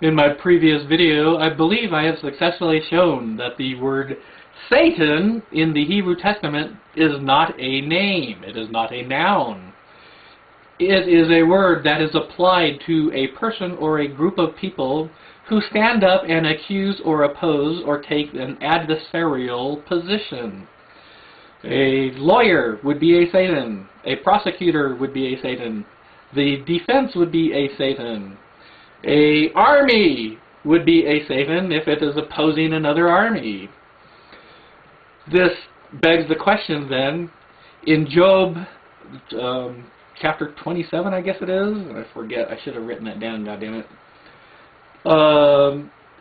In my previous video, I believe I have successfully shown that the word Satan in the Hebrew Testament is not a name. It is not a noun. It is a word that is applied to a person or a group of people who stand up and accuse or oppose or take an adversarial position. A lawyer would be a Satan. A prosecutor would be a Satan. The defense would be a Satan. An army would be a Satan if it is opposing another army. This begs the question then, in Job chapter 27, I guess it is. I forget. I should have written that down, goddammit.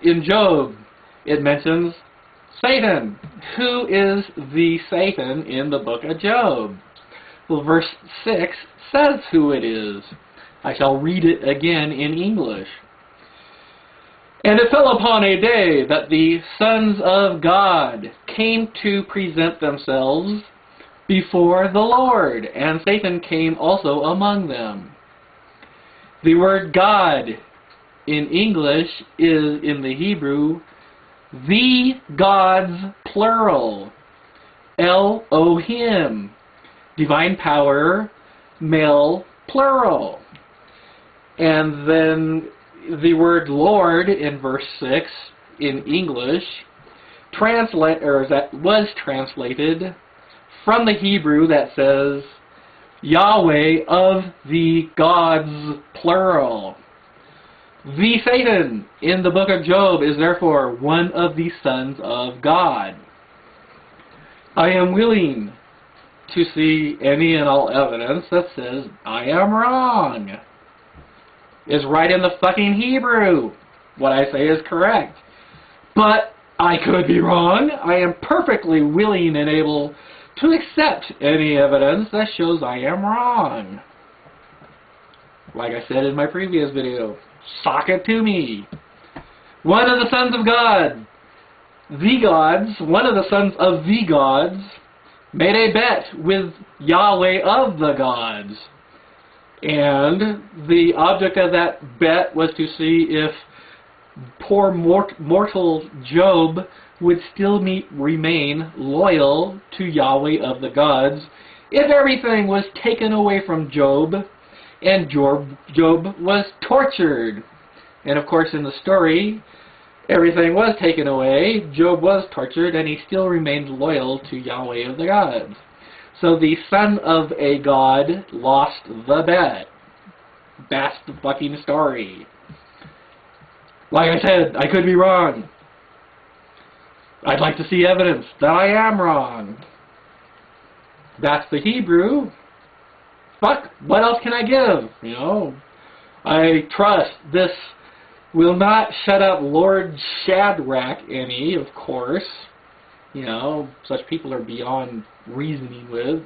In Job, it mentions Satan. Who is the Satan in the book of Job? Well, verse 6 says who it is. I shall read it again in English. And it fell upon a day that the sons of God came to present themselves before the Lord, and Satan came also among them. The word God in English is, in the Hebrew, the gods plural. Elohim, divine power, male plural. And then the word Lord in verse 6 in English that was translated from the Hebrew that says Yahweh of the gods plural. The Satan in the book of Job is therefore one of the sons of God. I am willing to see any and all evidence that says I am wrong. Is right in the fucking Hebrew. What I say is correct. But I could be wrong. I am perfectly willing and able to accept any evidence that shows I am wrong. Like I said in my previous video, sock it to me. One of the sons of God, the gods, one of the sons of the gods, made a bet with Yahweh of the gods. And the object of that bet was to see if poor mortal Job would still remain loyal to Yahweh of the gods if everything was taken away from Job and Job was tortured. And of course in the story, everything was taken away, Job was tortured, and he still remained loyal to Yahweh of the gods. So the son of a god lost the bet. That's the fucking story. Like I said, I could be wrong. I'd like to see evidence that I am wrong. That's the Hebrew. Fuck, what else can I give? You know, I trust this will not shut up Lord Shadrach any, of course. You know, such people are beyond reasoning with.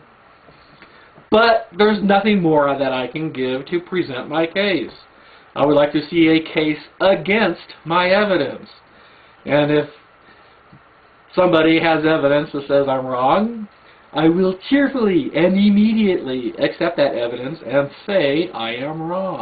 But there's nothing more that I can give to present my case. I would like to see a case against my evidence. And if somebody has evidence that says I'm wrong, I will cheerfully and immediately accept that evidence and say I am wrong.